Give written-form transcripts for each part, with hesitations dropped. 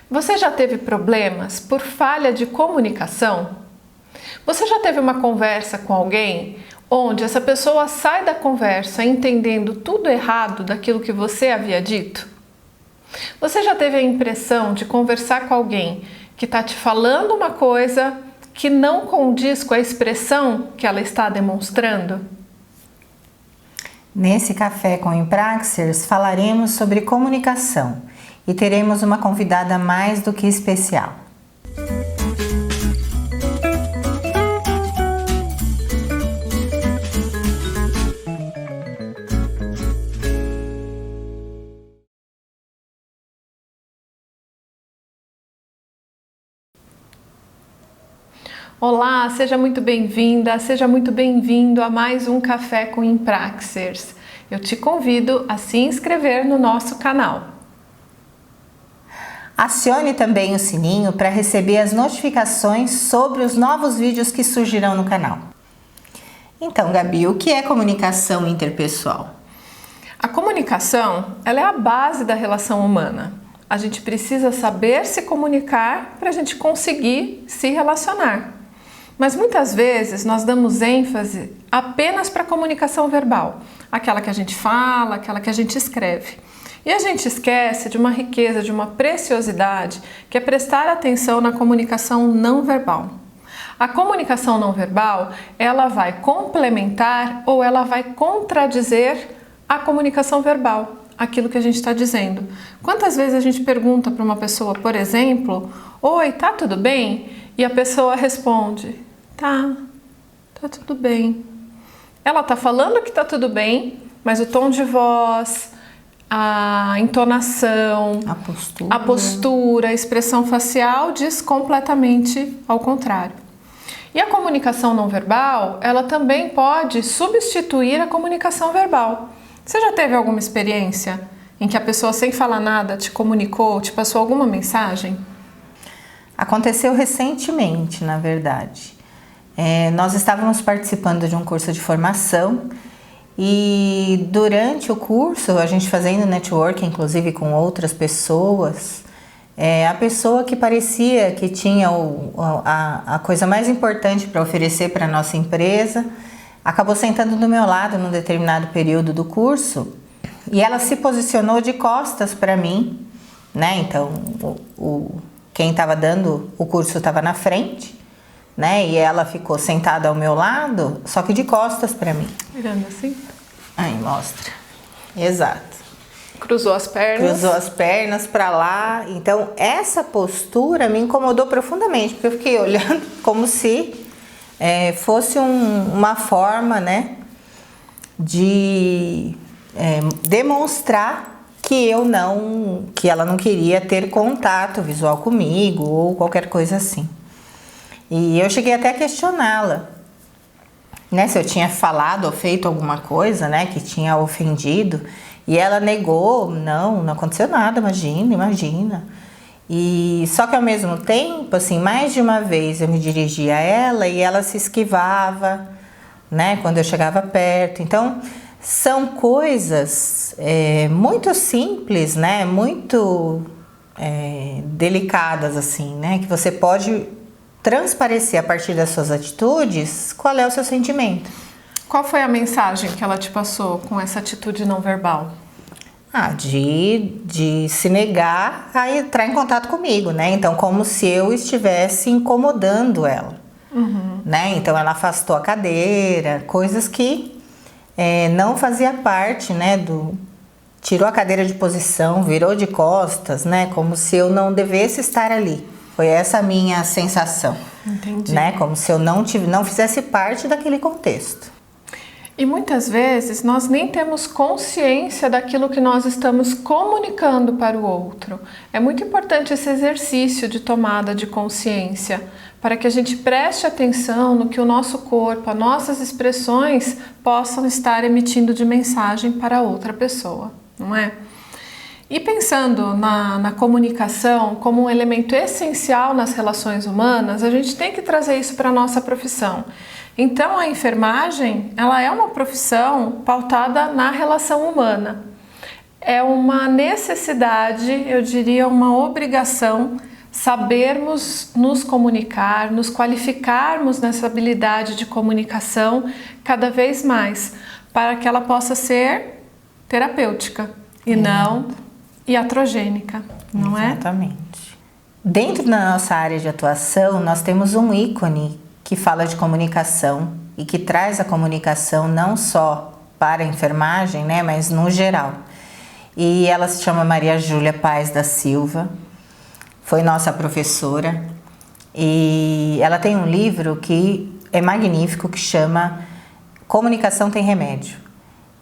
Você já teve problemas por falha de comunicação? Você já teve uma conversa com alguém onde essa pessoa sai da conversa entendendo tudo errado daquilo que você havia dito? Você já teve a impressão de conversar com alguém que está te falando uma coisa que não condiz com a expressão que ela está demonstrando? Nesse Café com Impraxers falaremos sobre comunicação e teremos uma convidada mais do que especial. Olá, seja muito bem-vinda, seja muito bem-vindo a mais um Café com Impraxers. Eu te convido a se inscrever no nosso canal. Acione também o sininho para receber as notificações sobre os novos vídeos que surgirão no canal. Então, Gabi, o que é comunicação interpessoal? A comunicação, ela é a base da relação humana. A gente precisa saber se comunicar para a gente conseguir se relacionar. Mas muitas vezes nós damos ênfase apenas para a comunicação verbal, aquela que a gente fala, aquela que a gente escreve. E a gente esquece de uma riqueza, de uma preciosidade, que é prestar atenção na comunicação não verbal. A comunicação não verbal, ela vai complementar ou ela vai contradizer a comunicação verbal, aquilo que a gente está dizendo. Quantas vezes a gente pergunta para uma pessoa, por exemplo, "Oi, tá tudo bem?" E a pessoa responde, tá tudo bem. Ela tá falando que tá tudo bem, mas o tom de voz, a entonação, a postura, a expressão facial diz completamente ao contrário. E a comunicação não verbal, ela também pode substituir a comunicação verbal. Você já teve alguma experiência em que a pessoa sem falar nada te comunicou, te passou alguma mensagem? Aconteceu recentemente, na verdade. Nós estávamos participando de um curso de formação e durante o curso, a gente fazendo networking, inclusive com outras pessoas, a pessoa que parecia que tinha a coisa mais importante para oferecer para a nossa empresa, acabou sentando do meu lado num determinado período do curso e ela se posicionou de costas para mim, né? Então, quem estava dando o curso estava na frente, né? E ela ficou sentada ao meu lado, só que de costas para mim. Virando assim? Aí, mostra. Exato. Cruzou as pernas. Cruzou as pernas para lá. Então, essa postura me incomodou profundamente, porque eu fiquei olhando como se fosse uma forma, né, de demonstrar que ela não queria ter contato visual comigo ou qualquer coisa assim. E eu cheguei até a questioná-la, né, se eu tinha falado ou feito alguma coisa, né, que tinha ofendido. E ela negou, não aconteceu nada, imagina. E só que ao mesmo tempo, assim, mais de uma vez eu me dirigia a ela e ela se esquivava, né, quando eu chegava perto. Então, são coisas muito simples, né, muito delicadas, assim, né, que você pode transparecer a partir das suas atitudes qual é o seu sentimento. Qual foi a mensagem que ela te passou com essa atitude não verbal? De se negar a entrar em contato comigo, né? Então, como se eu estivesse incomodando ela, né? Então, ela afastou a cadeira, coisas que não fazia parte, né? Tirou a cadeira de posição, virou de costas, né? Como se eu não devesse estar ali. Foi essa a minha sensação. Entendi. Né? Como se eu não fizesse parte daquele contexto. E muitas vezes nós nem temos consciência daquilo que nós estamos comunicando para o outro. É muito importante esse exercício de tomada de consciência, para que a gente preste atenção no que o nosso corpo, as nossas expressões possam estar emitindo de mensagem para outra pessoa, não é? E pensando na comunicação como um elemento essencial nas relações humanas, a gente tem que trazer isso para a nossa profissão. Então, a enfermagem, ela é uma profissão pautada na relação humana. É uma necessidade, eu diria uma obrigação, sabermos nos comunicar, nos qualificarmos nessa habilidade de comunicação cada vez mais, para que ela possa ser terapêutica e não iatrogênica, não é? Exatamente. Dentro da nossa área de atuação, nós temos um ícone que fala de comunicação e que traz a comunicação não só para a enfermagem, né, mas no geral. E ela se chama Maria Júlia Paes da Silva, foi nossa professora, e ela tem um livro que é magnífico, que chama Comunicação Tem Remédio.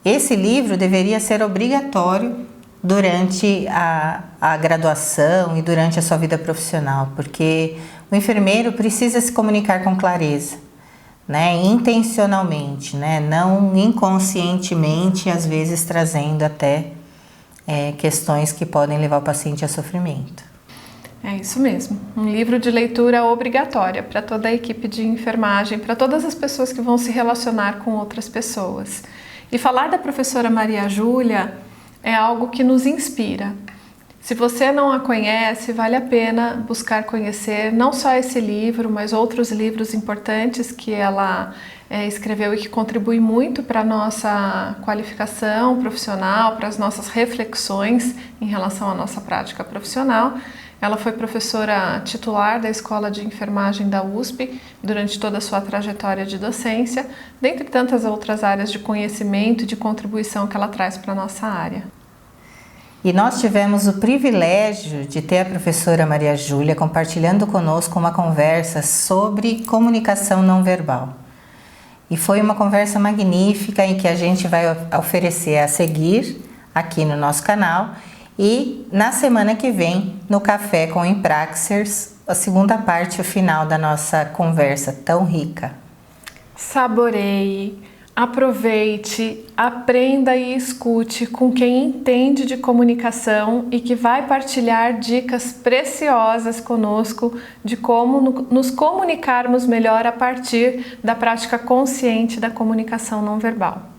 Esse livro deveria ser obrigatório durante a graduação e durante a sua vida profissional, porque o enfermeiro precisa se comunicar com clareza, né, intencionalmente, né, não inconscientemente, às vezes trazendo até questões que podem levar o paciente a sofrimento. É isso mesmo, um livro de leitura obrigatória para toda a equipe de enfermagem, para todas as pessoas que vão se relacionar com outras pessoas. E falar da professora Maria Júlia é algo que nos inspira. Se você não a conhece, vale a pena buscar conhecer não só esse livro, mas outros livros importantes que ela escreveu e que contribuem muito para a nossa qualificação profissional, para as nossas reflexões em relação à nossa prática profissional. Ela foi professora titular da Escola de Enfermagem da USP durante toda a sua trajetória de docência, dentre tantas outras áreas de conhecimento e de contribuição que ela traz para a nossa área. E nós tivemos o privilégio de ter a professora Maria Júlia compartilhando conosco uma conversa sobre comunicação não verbal. E foi uma conversa magnífica em que a gente vai oferecer a seguir aqui no nosso canal e na semana que vem no Café com Empraxers, a segunda parte, o final da nossa conversa tão rica. Saboreie, aproveite, aprenda e escute com quem entende de comunicação e que vai partilhar dicas preciosas conosco de como nos comunicarmos melhor a partir da prática consciente da comunicação não verbal.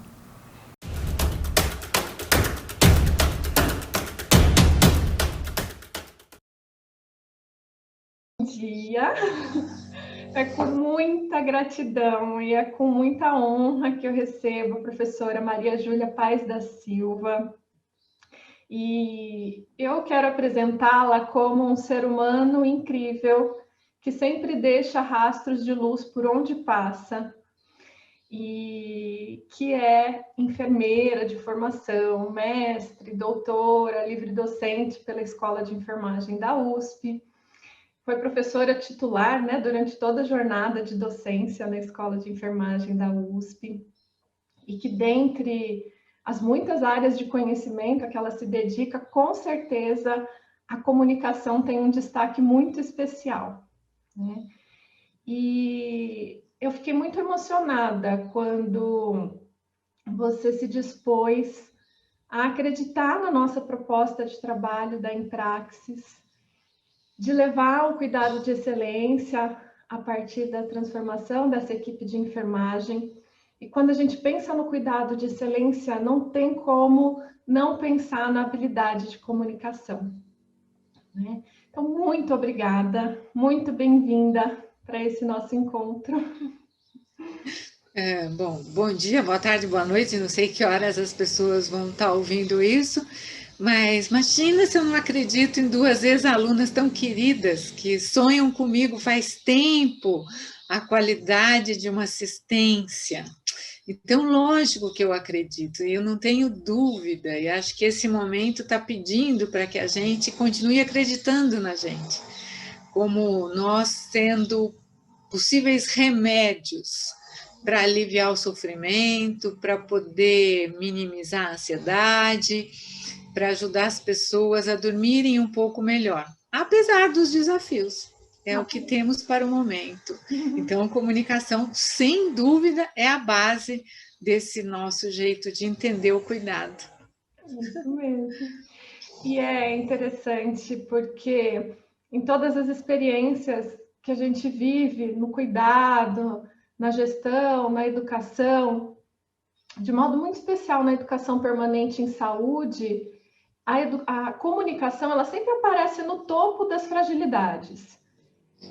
Bom dia! É com muita gratidão e é com muita honra que eu recebo a professora Maria Júlia Paes da Silva. E eu quero apresentá-la como um ser humano incrível, que sempre deixa rastros de luz por onde passa, e que é enfermeira de formação, mestre, doutora, livre-docente pela Escola de Enfermagem da USP. Foi professora titular, né, durante toda a jornada de docência na Escola de Enfermagem da USP, e que dentre as muitas áreas de conhecimento a que ela se dedica, com certeza a comunicação tem um destaque muito especial, né? E eu fiquei muito emocionada quando você se dispôs a acreditar na nossa proposta de trabalho da Empraxis, de levar o cuidado de excelência a partir da transformação dessa equipe de enfermagem. E quando a gente pensa no cuidado de excelência, não tem como não pensar na habilidade de comunicação, né? Então, muito obrigada, muito bem-vinda para esse nosso encontro. Bom dia, boa tarde, boa noite, não sei que horas as pessoas vão estar ouvindo isso, mas imagina se eu não acredito em duas ex-alunas tão queridas que sonham comigo faz tempo a qualidade de uma assistência. Então, lógico que eu acredito, e eu não tenho dúvida, e acho que esse momento está pedindo para que a gente continue acreditando na gente, como nós sendo possíveis remédios para aliviar o sofrimento, para poder minimizar a ansiedade, para ajudar as pessoas a dormirem um pouco melhor, apesar dos desafios. É o que temos para o momento. Então, a comunicação, sem dúvida, é a base desse nosso jeito de entender o cuidado. Isso mesmo. E é interessante porque em todas as experiências que a gente vive no cuidado, na gestão, na educação, de modo muito especial na educação permanente em saúde, a comunicação ela sempre aparece no topo das fragilidades.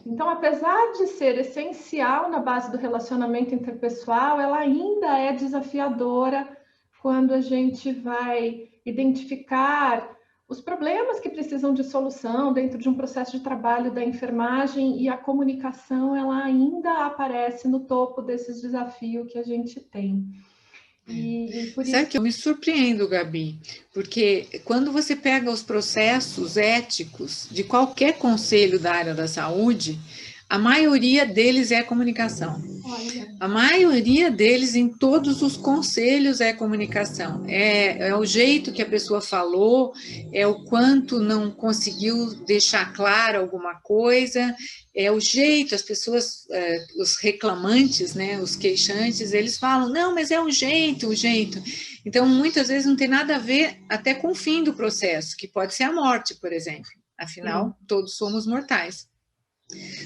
Então, apesar de ser essencial na base do relacionamento interpessoal, ela ainda é desafiadora quando a gente vai identificar os problemas que precisam de solução dentro de um processo de trabalho da enfermagem, e a comunicação ela ainda aparece no topo desses desafios que a gente tem. E por Sabe isso... que eu me surpreendo, Gabi, porque quando você pega os processos éticos de qualquer conselho da área da saúde, a maioria deles é comunicação. A maioria deles, em todos os conselhos, é comunicação. É o jeito que a pessoa falou, é o quanto não conseguiu deixar claro alguma coisa, é o jeito, as pessoas, os reclamantes, né, os queixantes, eles falam, não, mas é o jeito, o jeito. Então, muitas vezes não tem nada a ver até com o fim do processo, que pode ser a morte, por exemplo. Afinal, todos somos mortais.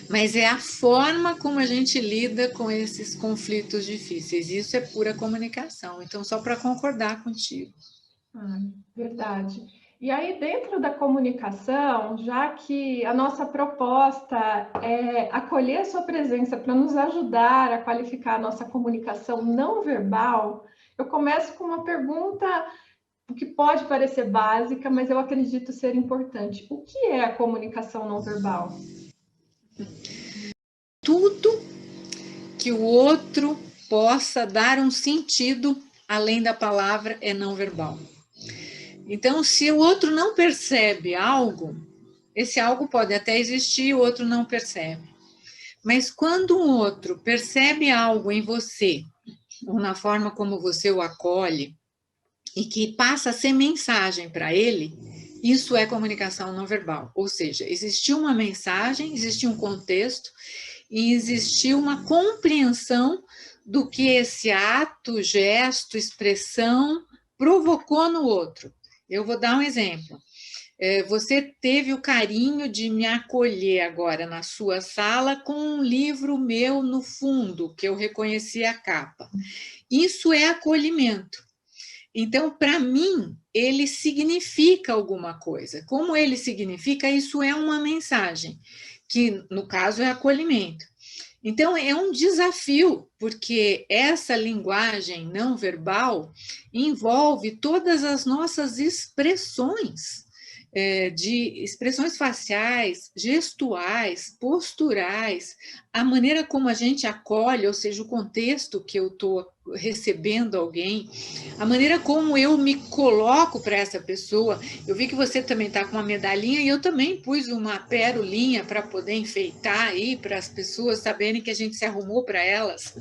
Mas é a forma como a gente lida com esses conflitos difíceis. Isso é pura comunicação. Então, só para concordar contigo. Verdade. E aí, dentro da comunicação, já que a nossa proposta é acolher a sua presença para nos ajudar a qualificar a nossa comunicação não verbal, eu começo com uma pergunta que pode parecer básica, mas eu acredito ser importante. O que é a comunicação não verbal? Tudo que o outro possa dar um sentido além da palavra é não verbal. Então, se o outro não percebe algo, esse algo pode até existir, o outro não percebe. Mas quando um outro percebe algo em você, ou na forma como você o acolhe, e que passa a ser mensagem para ele, isso é comunicação não verbal. Ou seja, existiu uma mensagem, existiu um contexto, e existiu uma compreensão do que esse ato, gesto, expressão provocou no outro. Eu vou dar um exemplo. Você teve o carinho de me acolher agora na sua sala com um livro meu no fundo, que eu reconheci a capa. Isso é acolhimento. Então, para mim, ele significa alguma coisa. Como ele significa, isso é uma mensagem, que no caso é acolhimento. Então, é um desafio, porque essa linguagem não verbal envolve todas as nossas expressões, de expressões faciais, gestuais, posturais, a maneira como a gente acolhe, ou seja, o contexto que eu estou recebendo alguém, a maneira como eu me coloco para essa pessoa. Eu vi que você também está com uma medalhinha e eu também pus uma pérolinha para poder enfeitar aí, para as pessoas saberem que a gente se arrumou para elas,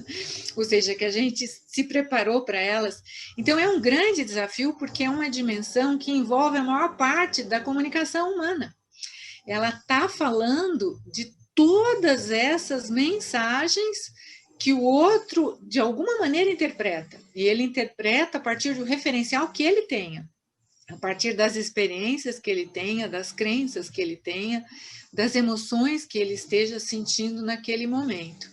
ou seja, que a gente se preparou para elas. Então, é um grande desafio, porque é uma dimensão que envolve a maior parte da comunicação humana. Ela está falando de todas essas mensagens que o outro, de alguma maneira, interpreta. E ele interpreta a partir do referencial que ele tenha, a partir das experiências que ele tenha, das crenças que ele tenha, das emoções que ele esteja sentindo naquele momento.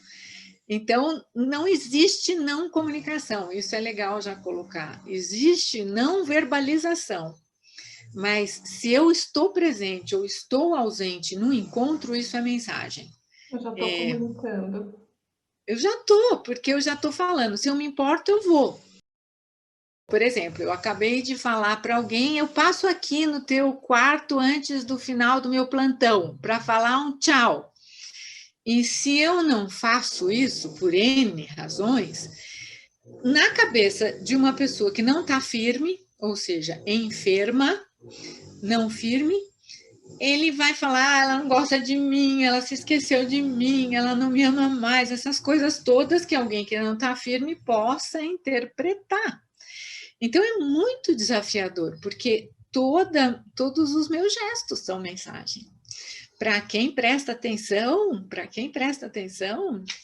Então, não existe não comunicação, isso é legal já colocar. Existe não verbalização. Mas se eu estou presente ou estou ausente no encontro, isso é mensagem. Eu já estou comunicando. Eu já estou, porque eu já estou falando. Se eu me importo, eu vou. Por exemplo, eu acabei de falar para alguém, eu passo aqui no teu quarto antes do final do meu plantão para falar um tchau. E se eu não faço isso, por N razões, na cabeça de uma pessoa que não está firme, ou seja, enferma, não firme, ele vai falar, ela não gosta de mim, ela se esqueceu de mim, ela não me ama mais, essas coisas todas que alguém que não está firme possa interpretar. Então, é muito desafiador, porque todos os meus gestos são mensagem. Para quem presta atenção,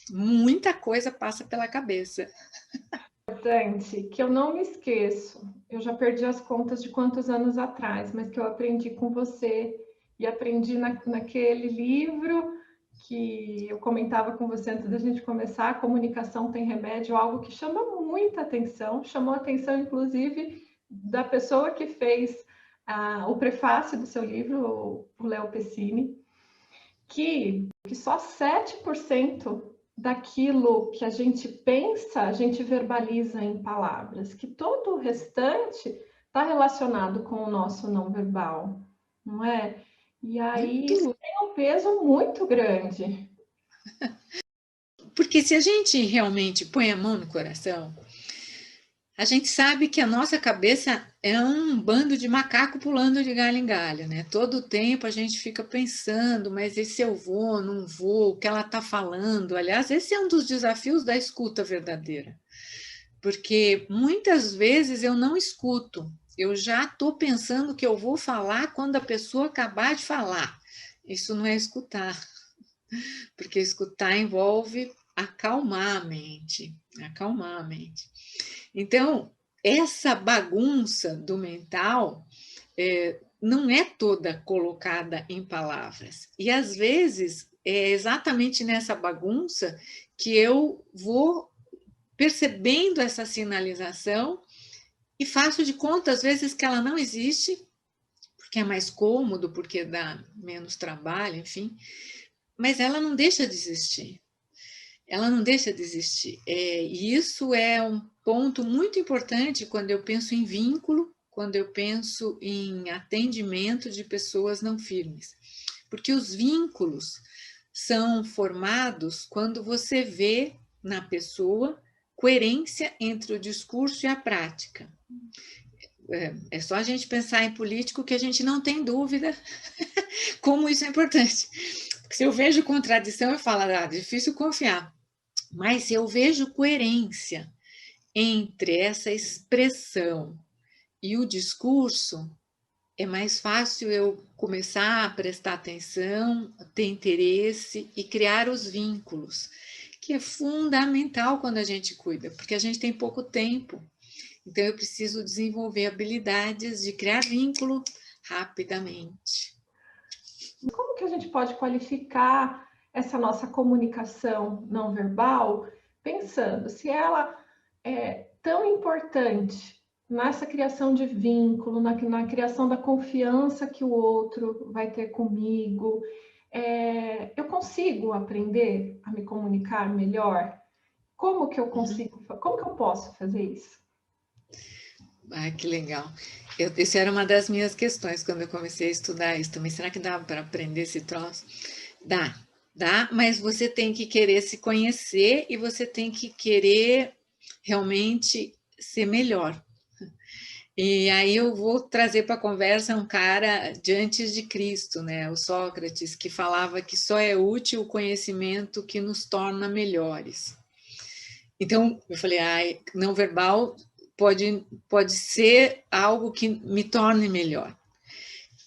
muita coisa passa pela cabeça. Importante que eu não me esqueço, eu já perdi as contas de quantos anos atrás, mas que eu aprendi com você e aprendi naquele livro que eu comentava com você antes da gente começar, A Comunicação Tem Remédio, algo que chama muita atenção, chamou a atenção inclusive da pessoa que fez o prefácio do seu livro, o Léo Pessini, que só 7% daquilo que a gente pensa, a gente verbaliza em palavras, que todo o restante está relacionado com o nosso não verbal, não é? E aí tem um peso muito grande. Porque se a gente realmente põe a mão no coração, a gente sabe que a nossa cabeça é um bando de macaco pulando de galho em galho, né? Todo o tempo a gente fica pensando, mas e se eu vou, não vou, o que ela está falando? Aliás, esse é um dos desafios da escuta verdadeira. Porque muitas vezes eu não escuto, eu já estou pensando que eu vou falar quando a pessoa acabar de falar. Isso não é escutar, porque escutar envolve acalmar a mente, acalmar a mente. Então, essa bagunça do mental não é toda colocada em palavras. E, às vezes, é exatamente nessa bagunça que eu vou percebendo essa sinalização e faço de conta, às vezes, que ela não existe, porque é mais cômodo, porque dá menos trabalho, enfim, mas ela não deixa de existir. Ela não deixa de existir. E isso é um ponto muito importante quando eu penso em vínculo, quando eu penso em atendimento de pessoas não firmes. Porque os vínculos são formados quando você vê na pessoa coerência entre o discurso e a prática. É só a gente pensar em político que a gente não tem dúvida como isso é importante. Porque se eu vejo contradição, eu falo, difícil confiar. Mas se eu vejo coerência entre essa expressão e o discurso, é mais fácil eu começar a prestar atenção, ter interesse e criar os vínculos, que é fundamental quando a gente cuida, porque a gente tem pouco tempo. Então, eu preciso desenvolver habilidades de criar vínculo rapidamente. Como que a gente pode qualificar essa nossa comunicação não verbal, pensando se ela é tão importante nessa criação de vínculo, na criação da confiança que o outro vai ter comigo? Eu consigo aprender a me comunicar melhor? Como que eu consigo, como que eu posso fazer isso? Que legal. Isso era uma das minhas questões quando eu comecei a estudar isso também. Será que dá para aprender esse troço? Dá, mas você tem que querer se conhecer e você tem que querer realmente ser melhor. E aí eu vou trazer para a conversa um cara de antes de Cristo, né? O Sócrates, que falava que só é útil o conhecimento que nos torna melhores. Então, eu falei, não verbal pode ser algo que me torne melhor.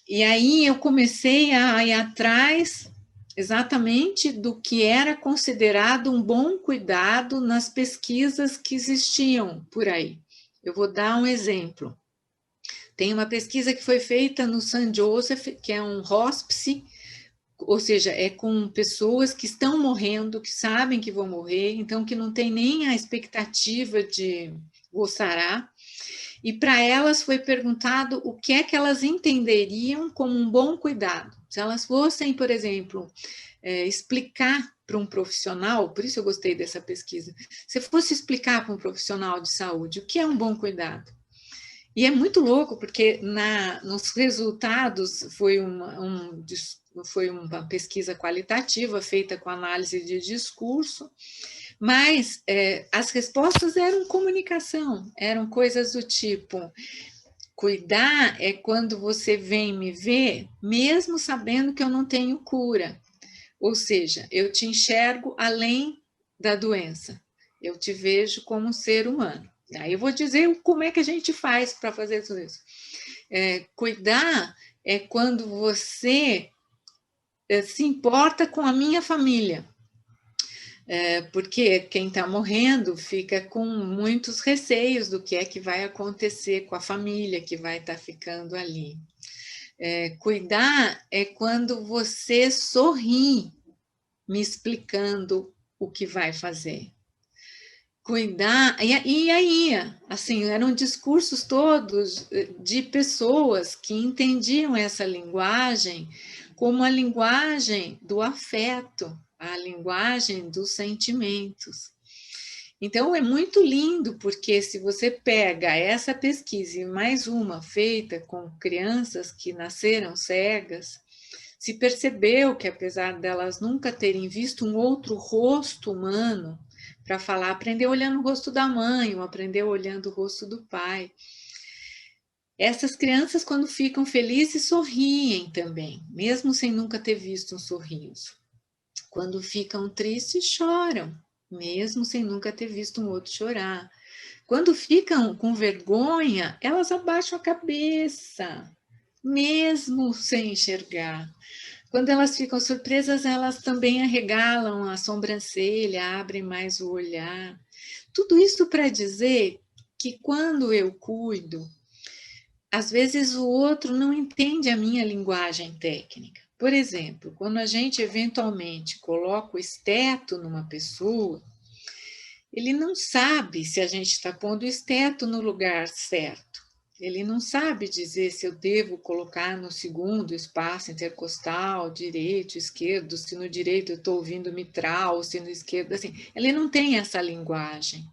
E aí eu comecei a ir atrás exatamente do que era considerado um bom cuidado nas pesquisas que existiam por aí. Eu vou dar um exemplo. Tem uma pesquisa que foi feita no St. Joseph, que é um hospice, ou seja, é com pessoas que estão morrendo, que sabem que vão morrer, então que não tem nem a expectativa de gozará. E para elas foi perguntado o que é que elas entenderiam como um bom cuidado. Se elas fossem, por exemplo, explicar para um profissional, por isso eu gostei dessa pesquisa, se fosse explicar para um profissional de saúde o que é um bom cuidado. E é muito louco, porque nos resultados foi uma pesquisa qualitativa feita com análise de discurso, mas as respostas eram comunicação, eram coisas do tipo: cuidar é quando você vem me ver, mesmo sabendo que eu não tenho cura. Ou seja, eu te enxergo além da doença, eu te vejo como um ser humano. Aí eu vou dizer como é que a gente faz para fazer tudo isso. Cuidar é quando você se importa com a minha família. Porque quem está morrendo fica com muitos receios do que é que vai acontecer com a família que vai estar ficando ali. Cuidar é quando você sorri me explicando o que vai fazer. cuidar, e aí, assim, eram discursos todos de pessoas que entendiam essa linguagem como a linguagem do afeto, a linguagem dos sentimentos. Então, é muito lindo, porque se você pega essa pesquisa e mais uma feita com crianças que nasceram cegas, se percebeu que, apesar delas nunca terem visto um outro rosto humano, para falar, aprendeu olhando o rosto da mãe, ou aprendeu olhando o rosto do pai. Essas crianças, quando ficam felizes, sorriem também, mesmo sem nunca ter visto um sorriso. Quando ficam tristes, choram, mesmo sem nunca ter visto um outro chorar. Quando ficam com vergonha, elas abaixam a cabeça, mesmo sem enxergar. Quando elas ficam surpresas, elas também arregalam a sobrancelha, abrem mais o olhar. Tudo isso para dizer que quando eu cuido, às vezes o outro não entende a minha linguagem técnica. Por exemplo, quando a gente eventualmente coloca o esteto numa pessoa, ele não sabe se a gente está pondo o esteto no lugar certo. Ele não sabe dizer se eu devo colocar no segundo espaço intercostal, direito, esquerdo, se no direito eu estou ouvindo mitral, se no esquerdo, assim. Ele não tem essa linguagem.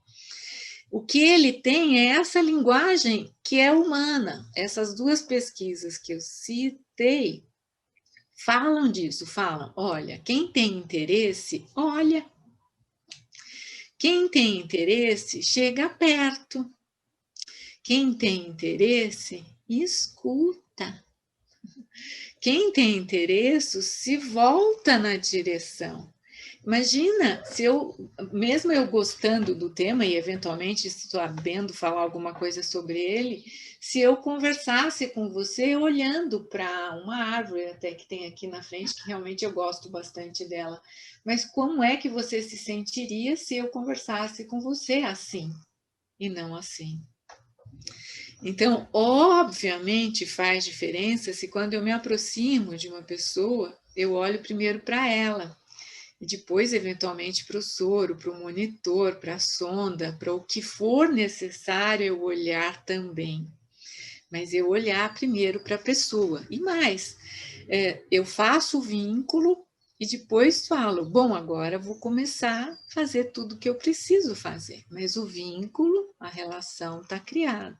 O que ele tem é essa linguagem que é humana. Essas duas pesquisas que eu citei falam disso, falam, olha, quem tem interesse, olha. Quem tem interesse, chega perto. Quem tem interesse, escuta. Quem tem interesse, se volta na direção. Imagina, se mesmo eu gostando do tema e eventualmente sabendo falar alguma coisa sobre ele, se eu conversasse com você olhando para uma árvore até que tem aqui na frente, que realmente eu gosto bastante dela. Mas como é que você se sentiria se eu conversasse com você assim e não assim? Então, obviamente, faz diferença se quando eu me aproximo de uma pessoa, eu olho primeiro para ela, e depois, eventualmente, para o soro, para o monitor, para a sonda, para o que for necessário eu olhar também. Mas eu olhar primeiro para a pessoa. E mais, eu faço o vínculo e depois falo, bom, agora vou começar a fazer tudo o que eu preciso fazer. Mas o vínculo, a relação está criada.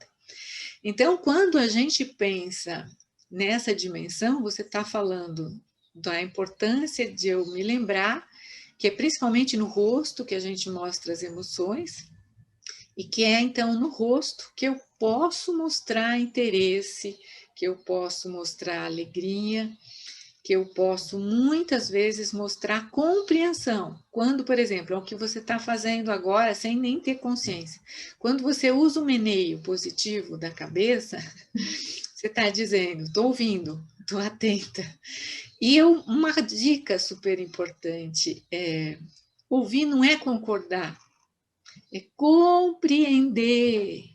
Então, quando a gente pensa nessa dimensão, você está falando da importância de eu me lembrar que é principalmente no rosto que a gente mostra as emoções e que é, então, no rosto que eu posso mostrar interesse, que eu posso mostrar alegria, que eu posso, muitas vezes, mostrar compreensão. Quando, por exemplo, é o que você está fazendo agora, sem nem ter consciência. Quando você usa o meneio positivo da cabeça, você está dizendo, estou ouvindo, estou atenta. E uma dica super importante é, ouvir não é concordar, é compreender.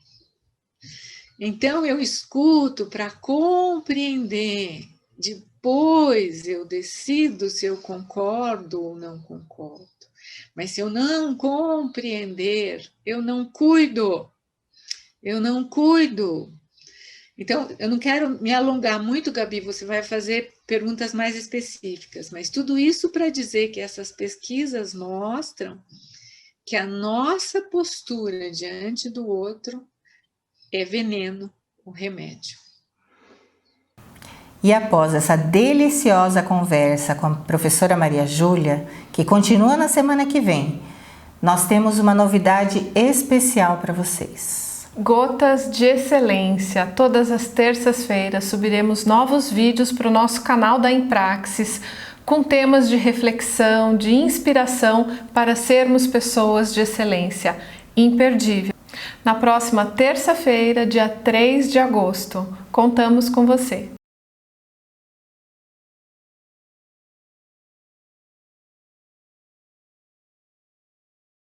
Então, eu escuto para compreender. Depois eu decido se eu concordo ou não concordo. Mas se eu não compreender, eu não cuido. Eu não cuido. Então, eu não quero me alongar muito, Gabi, você vai fazer perguntas mais específicas, mas tudo isso para dizer que essas pesquisas mostram que a nossa postura diante do outro é veneno, o remédio. E após essa deliciosa conversa com a professora Maria Júlia, que continua na semana que vem, nós temos uma novidade especial para vocês. Gotas de Excelência. Todas as terças-feiras subiremos novos vídeos para o nosso canal da Impraxis com temas de reflexão, de inspiração para sermos pessoas de excelência. Imperdível. Na próxima terça-feira, dia 3 de agosto, contamos com você.